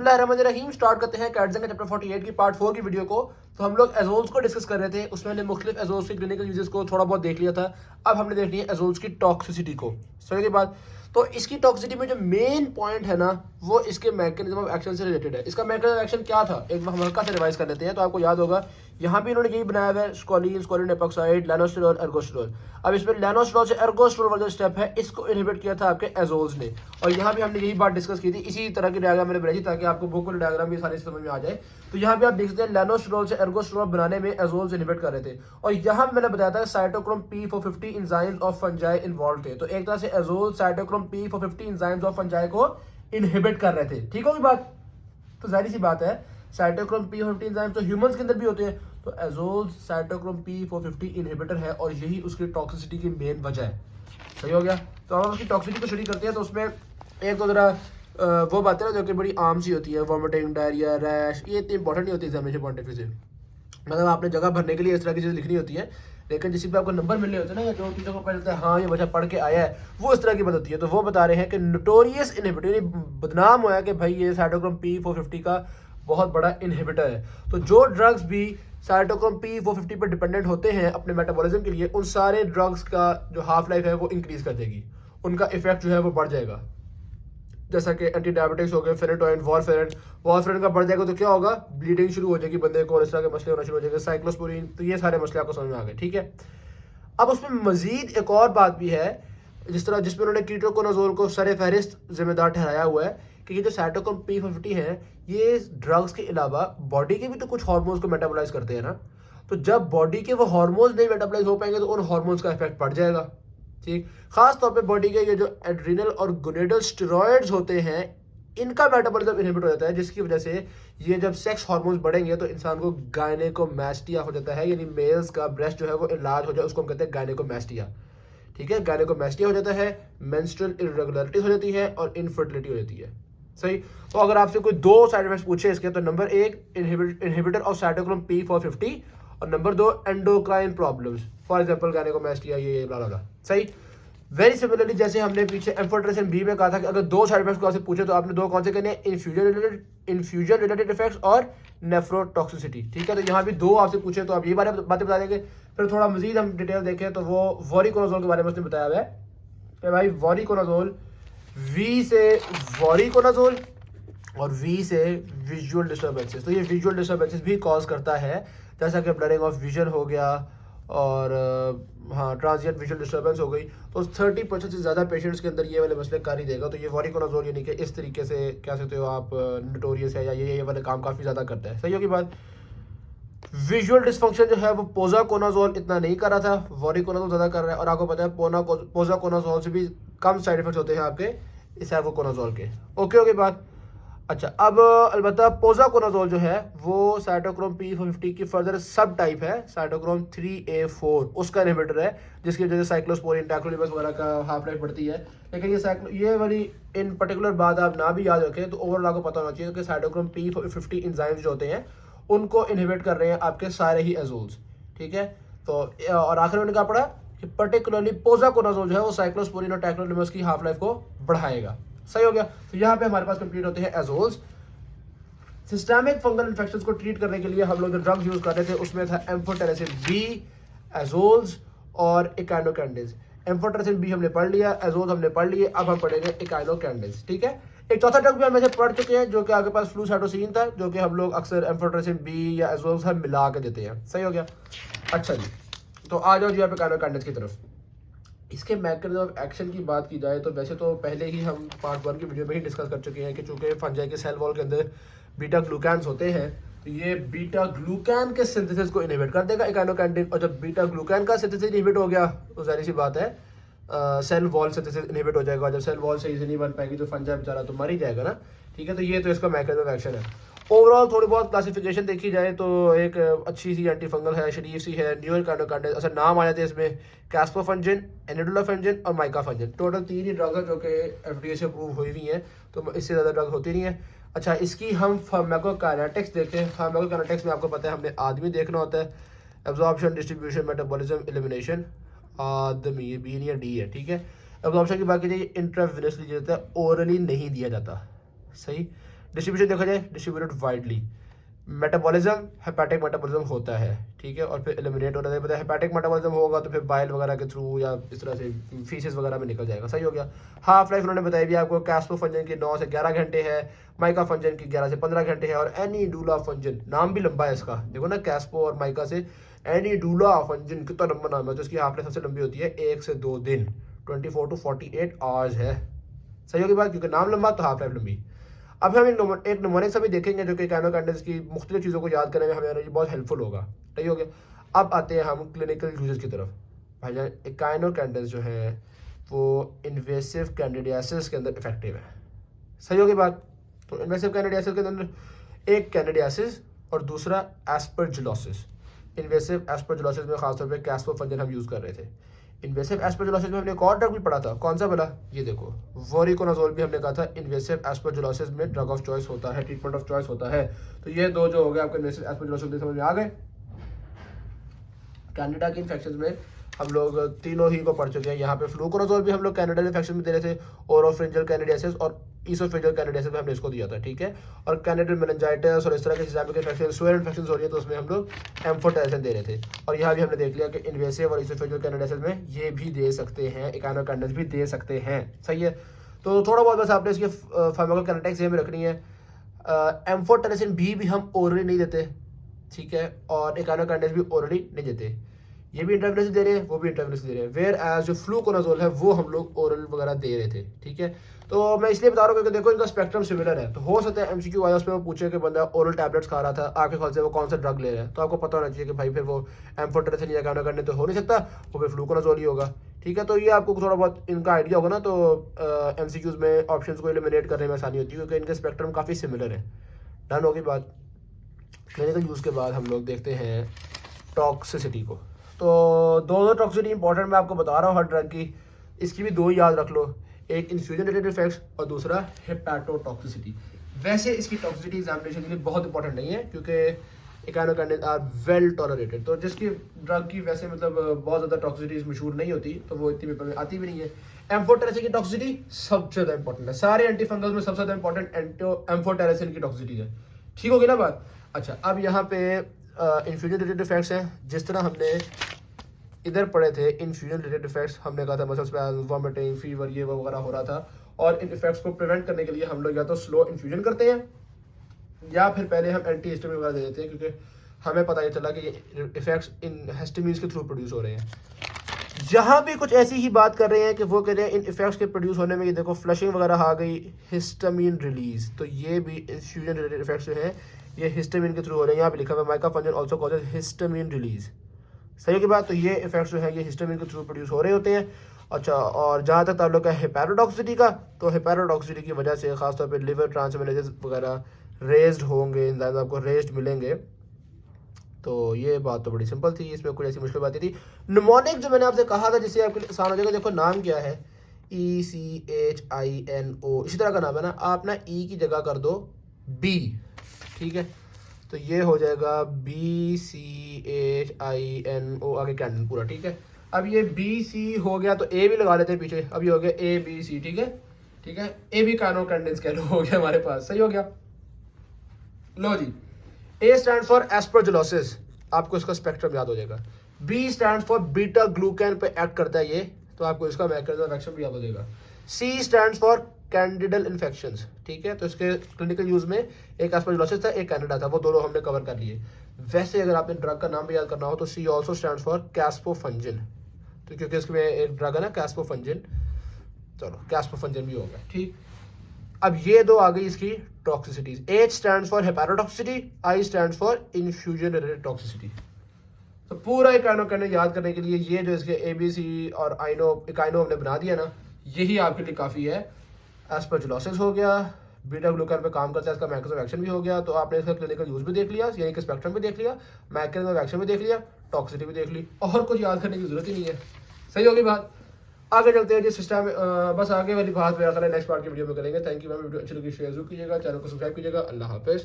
बिस्मिल्लाहिर्रहमानिर्रहीम। स्टार्ट करते हैं कैटजन के चैप्टर 48 की पार्ट 4 की वीडियो को। तो हम लोग एजोल्स को डिस्कस कर रहे थे, उसमें हमने मुख्तलिफ एजोल्स के क्लिनिकल यूजेस को थोड़ा बहुत देख लिया था। अब हमने देखनी है एजोल्स की टॉक्सिसिटी को। समझने के बाद तो इसकी टॉक्सिसिटी में जो मेन पॉइंट है ना, वो इसके मैकेनिज्म ऑफ एक्शन से रिलेटेड है। इसका मैकेनिज्म ऑफ एक्शन क्या था, एक बार हम हल्का से रिवाइज कर लेते हैं तो आपको याद होगा। यहाँ भी इन्होंने यही बनाया हुआ है, स्कोलिन, स्कोलिन एपॉक्साइड, लैनोस्टेरोल, एर्गोस्टेरोल। अब इसमें लैनोस्टेरोल से एर्गोस्टेरोल वाला जो स्टेप है, इसको इनहिबिट किया था आपके एजोल्स ने। और यहाँ भी हमने यही बात डिस्कस की थी, इसी तरह की डायग्राम मैंने बनाई थी ताकि आपको बुक वाली डायग्राम भी सारी समझ में आ जाए। तो यहाँ भी आप देख सकते हैं लैनोस्टेरोल से एर्गोस्टेरोल बनाने में एजोल्स इनहिबिट कर रहे थे। और यहाँ भी मैंने बताया था cytochrome P450 enzymes of fungi involve थे। तो एक तरह से azole cytochrome P450 enzymes of fungi को इनहिबिट कर रहे थे। ठीक होगी बात? तो जाहिर सी बात है, साइटोक्रोम P450 एंजाइम तो ह्यूमंस के अंदर भी होते हैं। तो एजोल साइटोक्रोम P450 इनहिबिटर है और यही उसकी टॉक्सिसिटी की मेन वजह है। सही हो गया? तो अब हम उसकी टॉक्सिसिटी को स्टडी करते हैं। तो उसमें एक तो जरा वो बातें ना जो कि बड़ी आम सी होती है, वॉमिटिंग, डायरिया, रैश, ये इतनी इंपॉर्टेंट नहीं होती एग्जामिनेशन पॉइंट ऑफ व्यू से। मतलब आपने जगह भरने के लिए इस तरह की चीज़ लिखनी होती है, लेकिन जिस पे आपको नंबर मिलने होते हैं ना, या जो टीचर को पता चलता है हाँ ये बच्चा पढ़ के आया है, वो इस तरह की बात होती है। तो वो बता रहे हैं कि नोटोरियस इनहिबिटर, बदनाम हुआ है कि भाई ये साइटोक्रोम P450 का बहुत बड़ा इनहिबिटर है। तो जो ड्रग्स भी साइटोक्रोम P450 पर डिपेंडेंट होते हैं अपने मेटाबॉलिज्म के लिए, उन सारे ड्रग्स का जो हाफ लाइफ है वो इंक्रीज कर देगी, उनका इफेक्ट जो है वो बढ़ जाएगा। जैसा कि एंटी डायबिटिक्स हो गए, फेनेटोइन, वॉरफेरिन का बढ़ जाएगा तो क्या होगा, ब्लीडिंग शुरू हो जाएगी बंदे को और इस तरह के मसले होना शुरू हो जाएंगे, साइक्लोस्पोरिन। तो ये सारे मसले आपको समझ में आ गए। ठीक है, अब उसमें मजीद एक और बात भी है, जिसमें उन्होंने कीटोकोनाजोल को सर फहरिस्त जिम्मेदार ठहराया हुआ है कि ये जो साइटोक्रोम P450 है, ये ड्रग्स के अलावा बॉडी के भी तो कुछ हार्मोन्स को मेटाबोलाइज करते हैं ना। तो जब बॉडी के वो हार्मोन्स नहीं मेटाबोलाइज हो पाएंगे तो उन हार्मोन्स का इफेक्ट पड़ जाएगा। ठीक, खास तौर पे बॉडी के ये जो एड्रिनल और गोनेडल स्टेरॉइड्स होते हैं, इनका मेटाबॉलिज्म इनहिबिट हो जाता है, जिसकी वजह से ये जब सेक्स हार्मोन्स बढ़ेंगे तो इंसान को गायनेकोमैस्टिया हो जाता है, यानी मेल्स का ब्रेस्ट जो है वो इलाज हो जाए, उसको हम कहते हैं गायनेकोमैस्टिया। ठीक है, गायनेकोमैस्टिया हो जाता है, मेंस्ट्रुअल इरेगुलरिटीज हो जाती है और इनफर्टिलिटी हो जाती है। सही। तो अगर आपसे कोई दो साइड इफेक्ट्स पूछे इसके, तो number 1 inhibitor of cytochrome P450 और number 2 endocrine problems, for example gynaecomastia, ये ब्ला ब्ला। सही। वेरी सिमिलरली जैसे हमने पीछे एम्फोटेरेसिन बी में कहा था कि अगर दो साइड इफेक्ट्स को आपसे पूछे तो आपने दो कौन से कहने हैं, इन्फ्यूजन रिलेटेड इफेक्ट्स और नेफ्रोटॉक्सिसिटी। ठीक है, तो यहाँ भी दो आपसे पूछे तो आप ये बातें बता देंगे। फिर थोड़ा मजीद हम डिटेल देखें तो वो वॉरिकोनाजोल के बारे में उसने बताया हुआ है कि भाई वॉरिकोनाजोल, वी से वॉरिकोनाजोल और वी से विजुअल डिस्टर्बेंसेस। तो ये विजुअल डिस्टर्बेंसेस भी कॉज करता है, जैसा कि ब्लरिंग ऑफ विजन हो गया और हाँ ट्रांजिएंट विजुअल डिस्टर्बेंस हो गई। तो 30% से ज़्यादा पेशेंट्स के अंदर ये वाले मसले कर ही देगा। तो ये वॉरिकोनाजोल यानी कि इस तरीके से कह सकते हो आप नोटोरियस है, या ये वाले काम काफ़ी ज़्यादा करता है। सही होगी बात? विजुअल डिस्फंक्शन जो है वो पोजाकोनाजोल इतना नहीं कर रहा था, वॉरिकोनाजोल ज़्यादा कर रहा है। और आपको पता है पोजाकोनाजोल से भी कम साइड इफेक्ट्स होते हैं आपके इस एवोकोनाजोल के। ओके बात। अच्छा, अब अलबत्ता पोजाकोनाजोल जो है वो साइटोक्रोम P450 की फर्दर सब टाइप है, साइटोक्रोम 3A4 उसका इनहिबिटर है, जिसकी वजह से साइक्लोस्पोरिन, टैक्रोलिबस वगैरह का हाफ लाइफ बढ़ती है। लेकिन ये वाली इन पर्टिकुलर बात आप ना भी याद रखें, तो ओवरऑल आपको पता होना चाहिए कि साइटोक्रोम P450 एंजाइम्स जो होते हैं उनको इनहिबिट कर रहे हैं आपके सारे ही एजोल्स। ठीक है, तो और आखिर में क्या पड़ा कि पर्टिकुलरली पोजाकोनाजोल जो है वो साइक्लोस्पोरिन और टैक्रोलिबस की हाफ लाइफ को बढ़ाएगा। सही हो गया? तो यहाँ पे हमारे पास कंप्लीट होते हैं एजोल्स। सिस्टेमिक फंगल इन्फेक्शंस को ट्रीट करने के लिए हम लोग जो ड्रग्स यूज कर रहे थे उसमें था एम्फोटेरेसिन बी, एजोल्स और इकाइनोकैंडिड्स। एम्फोटेरेसिन बी हमने पढ़ लिया, एजोल्स हमने पढ़ लिए, अब हम पढ़ेंगे इकाइनोकैंडिड्स। ठीक है, एक चौथा ड्रग भी हम ऐसे पढ़ चुके हैं जो कि आपके पास फ्लूसाइटोसिन था, जो कि हम लोग अक्सर एम्फोटेरेसिन बी या एजोल्स हम मिला के देते हैं। सही हो गया? अच्छा जी, तो आ जाओ जी आप इकाइनोकैंडिड्स की तरफ। इसके मैकेनिज्म ऑफ एक्शन की बात की जाए तो वैसे तो पहले ही हम पार्ट 1 की वीडियो में ही डिस्कस कर चुके हैं कि चूंकि फंजाई के सेल वॉल के अंदर बीटा ग्लूकैन्स होते हैं, तो ये बीटा ग्लूकैन के सिंथेसिस को इनहिबिट कर देगा इकाइनोकैंडिन। और जब बीटा ग्लूकैन का सिंथेसिस इनहिबिट हो गया तो जाहिर सी बात है सेल वॉल सिंथेसिस इनहिबिट हो जाएगा। जब सेल वॉल सही से नहीं बन पाएगी तो फंजाई बेचारा तो मर ही जाएगा ना। ठीक है, तो ये तो इसका मैकेनिज्म ऑफ एक्शन है। ओवरऑल थोड़ी बहुत क्लासिफिकेशन देखी जाए तो एक अच्छी सी एंटी फंगल है, शरीफ सी है, न्यू इकाइनोकैंडिड। अच्छा, नाम आ जाते हैं इसमें कैस्पोफंजिन, एनिडोलाफंजिन और माइकाफंजिन। टोटल 3 ही ड्रग है जो कि FDA से अप्रूव हुई हुई हैं, तो इससे ज़्यादा ड्रग होती नहीं है। अच्छा, इसकी हम फार्माकोकाइनेटिक्स देखते हैं। फार्माकोकाइनेटिक्स में आपको पता है हमने आदमी देखना होता है, एब्जॉर्प्शन, डिस्ट्रीब्यूशन, मेटाबॉलिज्म, एलिमिनेशन। आदमी, बी या डी है। ठीक है, एब्जॉर्प्शन की बात की जाए इंट्रावेनसली दिया जाता है, ओरली नहीं दिया जाता। सही। डिस्ट्रीब्यूशन देखा जाए, distributed widely. Metabolism, hepatic metabolism होता है, ठीक है, और फिर एलिमिनेट होता है। हेपेटिक मेटाबॉलिज्म होगा तो फिर बाइल वगैरह के थ्रू या इस तरह से फीसेस वगैरह में निकल जाएगा। सही हो गया। हाफ लाइफ उन्होंने बताई भी आपको, कैस्पोफंजन की 9 से 11 घंटे है, माइका फंजन की 11 से 15 घंटे है, और एनीडुला फंजन, नाम भी लंबा है इसका, देखो ना, कैस्पो और माइका से एनीडुला फंजन, कितना लंबा नाम है। तो इसकी हाफ लाइफ सबसे लंबी होती है 1 से 2 दिन, 24 to 48 आवर्स है। सही होगी बात, क्योंकि नाम लंबा तो हाफ लाइफ लंबी। अब हम एक नमूने से भी देखेंगे जो कि काइनोकैंडिड्स की मुख्तलिफ चीज़ों को याद करने में हमें ये बहुत हेल्पफुल होगा। सही हो गया। अब आते हैं हम क्लिनिकल यूजेस की तरफ। भाईजान, काइनोकैंडिड्स जो है वो इन्वेसिव कैंडिडियासिस के अंदर इफेक्टिव है। सही होगी बात। तो इन्वेसिव कैंडिडियासिस के अंदर एक कैंडिडियासिस और दूसरा एस्परजिलोसिस। इन्वेसिव एस्परजिलोसिस में खासतौर पर कैस्पोफंजन हम यूज़ कर रहे थे। इन्वेसिव एस्परजिलोसिस में हमने एक और ड्रग भी पढ़ा था, कौन सा बोला, ये देखो, वोरिकोनाजोल भी हमने कहा था इन्वेसिव एस्परजिलोसिस में ड्रग ऑफ चॉइस होता है, ट्रीटमेंट ऑफ चॉइस होता है। तो ये दो जो हो गए आपके इन्वेसिव एस्परजिलोसिस, समझ में आ गए। कैंडिडा के इन्फेक्शन में हम लोग तीनों ही को पढ़ चुके हैं। यहाँ पे फ्लूकोनाजोल भी हम लोग कैंडिडा इन्फेक्शन में दे रहे थे, ओरोफ्रिंजियल कैंडिडियासिस और ईसोफेजियल कैंडिडियासिस में हमने इसको दिया था, ठीक है। और कैंडिडल मेनिंजाइटिस और इस तरह के सिस्टमिक इन्फेक्शन, स्वेयर इन्फेक्शन हो रही है, तो उसमें हम लोग एम्फोटेरेसिन दे रहे थे। और यहाँ भी हमने देख लिया कि इन्वेसिव और ईसोफेजियल कैंडिडियासिस में ये भी दे सकते हैं, इकाइनोकैंडिड्स भी दे सकते हैं। सही है। तो थोड़ा बहुत बस आपने इसकी फार्माकोकाइनेटिक्स ये में रखनी है। एम्फोटेरेसिन भी हम ओरली नहीं देते, ठीक है, और इकाइनोकैंडिड्स भी ओरली नहीं देते। ये भी इंट्रावेनस दे रहे हैं, वो भी इंट्रावेनस दे रहे हैं। वेयर एज जो फ्लूकोनाजोल है वो हम लोग ओरल वगैरह दे रहे थे, ठीक है। तो मैं इसलिए बता रहा हूँ क्योंकि देखो इनका स्पेक्ट्रम सिमिलर है। तो हो सकता है एमसीक्यू आया उसमें वो पूछे कि बंदा ओरल टैबलेट्स खा रहा था, आपके ख्याल से वो कौन सा ड्रग ले रहा है, तो आपको पता होना चाहिए कि भाई फिर वो एम्फोटेरेसिन या करने तो हो नहीं सकता, वो फिर फ्लूकोनाजोल ही होगा, ठीक है। तो ये आपको थोड़ा बहुत इनका आइडिया होगा ना, तो एमसीक्यूज में ऑप्शंस को एलिमिनेट करने में आसानी होती है क्योंकि इनके स्पेक्ट्रम काफ़ी सिमिलर है। डन होगी बात। क्लिनिकल यूज़ के बाद हम लोग देखते हैं टॉक्सिसिटी को। तो दोनों टॉक्सिसिटी इंपॉर्टेंट मैं आपको बता रहा हूँ हर ड्रग की, इसकी भी दो ही याद रख लो, एक इन्फ्यूजन रिलेटेड इफेक्ट्स और दूसरा हेपेटोटॉक्सिसिटी। वैसे इसकी टॉक्सिसिटी एग्जामिनेशन के लिए बहुत इंपॉर्टेंट नहीं है क्योंकि इकाइनोकैंडिड्स आर वेल टॉलरेटेड। तो जिसकी ड्रग की वैसे मतलब बहुत ज़्यादा टॉक्सिसिटीज मशहूर नहीं होती तो वो इतनी पेपर में आती भी नहीं है। एम्फोटेरेसिन की टॉक्सिसिटी सबसे ज़्यादा इंपॉर्टेंट है, सारे एंटीफंगल में सबसे ज़्यादा इंपॉर्टेंट एम्फोटेरेसिन की टॉक्सिसिटी है, ठीक होगी ना बात। अच्छा, अब यहाँ पे इन्फ्यूजन रिलेटेड इफेक्ट्स हैं। जिस तरह हमने इधर पढ़े थे इन्फ्यूजन रिलेटेड इफेक्ट्स, हमने कहा था मसल्स वॉमिटिंग, फीवर, ये वगैरह हो रहा था, और इन इफेक्ट्स को प्रिवेंट करने के लिए हम लोग या तो स्लो इन्फ्यूजन करते हैं या फिर पहले हम एंटी हिस्टामिन वगैरह दे देते हैं क्योंकि हमें पता ही चला कि ये इफेक्ट्स इन हिस्टामिन्स के थ्रू प्रोड्यूस हो रहे हैं। जहाँ भी कुछ ऐसी ही बात कर रहे हैं कि वो कह रहे हैं इन इफेक्ट्स के प्रोड्यूस होने में, ये देखो फ्लशिंग वगैरह आ गई, हिस्टामिन रिलीज, तो ये भी इन्फ्यूजन रिलेटेड इफेक्ट्स जो है ये हिस्टामिन के थ्रू हो रहे हैं। यहाँ पे लिखा हुआ है micafungin also causes histamine release. सही की बात। तो ये इफेक्ट्स जो है ये हिस्टामिन के थ्रू प्रोड्यूस हो रहे होते हैं। अच्छा, और जहाँ तक ताल्लुक है हेपेटोटॉक्सिसिटी का, तो हेपेटोटॉक्सिसिटी की वजह से खासतौर पे लिवर ट्रांसमिनेजेस वगैरह रेज्ड होंगे, एंजाइम आपको रेज्ड मिलेंगे। तो ये बात तो बड़ी सिंपल थी, इसमें कोई ऐसी मुश्किल बात नहीं थी। निमोनिक जो मैंने आपसे कहा था जिससे आपके लिए आसान हो जाएगा, देखो नाम क्या है, ECHINO, इसी तरह का नाम है ना, आप ना ई की जगह कर दो बी, ठीक है। तो ये हो जाएगा BCHINO, आगे कैंडन पूरा, ठीक है। अब ये BC हो गया तो ए भी लगा लेते हैं पीछे, अब ये हो गया ABC, ठीक है, ठीक है। ए भी काइनोकैंडिड्स कह लो, हो गया हमारे पास, सही हो गया। लो जी, A स्टैंड फॉर एस्परजिलोसिस, आपको इसका स्पेक्ट्रम याद हो जाएगा। B स्टैंड फॉर बीटा ग्लूकैन पे एक्ट करता है ये, तो आपको इसका मैकेनिज्म ऑफ एक्शन भी याद हो जाएगा। C stand for candidal infections, ठीक है। तो इसके क्लिनिकल यूज में एक एस्परजिलोसिस था, एक कैंडिडा था, वो दोनों हमने कवर कर लिए। वैसे अगर आपने ड्रग का नाम भी याद करना हो तो C ऑल्सो स्टैंड फॉर कैस्पोफंजिन, तो क्योंकि इसमें एक ड्रग है ना कैस्पोफंजिन, चलो कैस्पोफंजिन भी हो गया, ठीक। अब ये दो आ गई इसकी टॉक्सिसिटीज। H stand for hepatotoxicity, I stand for infusion related toxicity. तो पूरा इकाइनोकैंडिड याद करने के लिए ये जो इसके ABC और इकाइनो हमने बना दिया ना, यही आपके लिए काफ़ी है। एस्परजिलोसिस हो गया, बीटा ग्लूकैन पे काम करता है, इसका मैकेनिज्म ऑफ एक्शन भी हो गया, तो आपने इसका क्लिनिकल यूज भी देख लिया, यानी कि स्पेक्ट्रम भी देख लिया, मैकेनिज्म ऑफ एक्शन भी देख लिया, टॉक्सिसिटी भी देख ली, और कुछ याद करने की जरूरत ही नहीं है। सही होगी बात। आगे चलते हैं जिस सिस्टम बस आगे वाली बात मेरा नेक्स्ट पार्ट की वीडियो में करेंगे। थैंक यू मैम, वीडियो अच्छी लगी शेयर जरूर कीजिएगा, चैनल को सब्सक्राइब कीजिएगा। अल्लाह हाफिज़।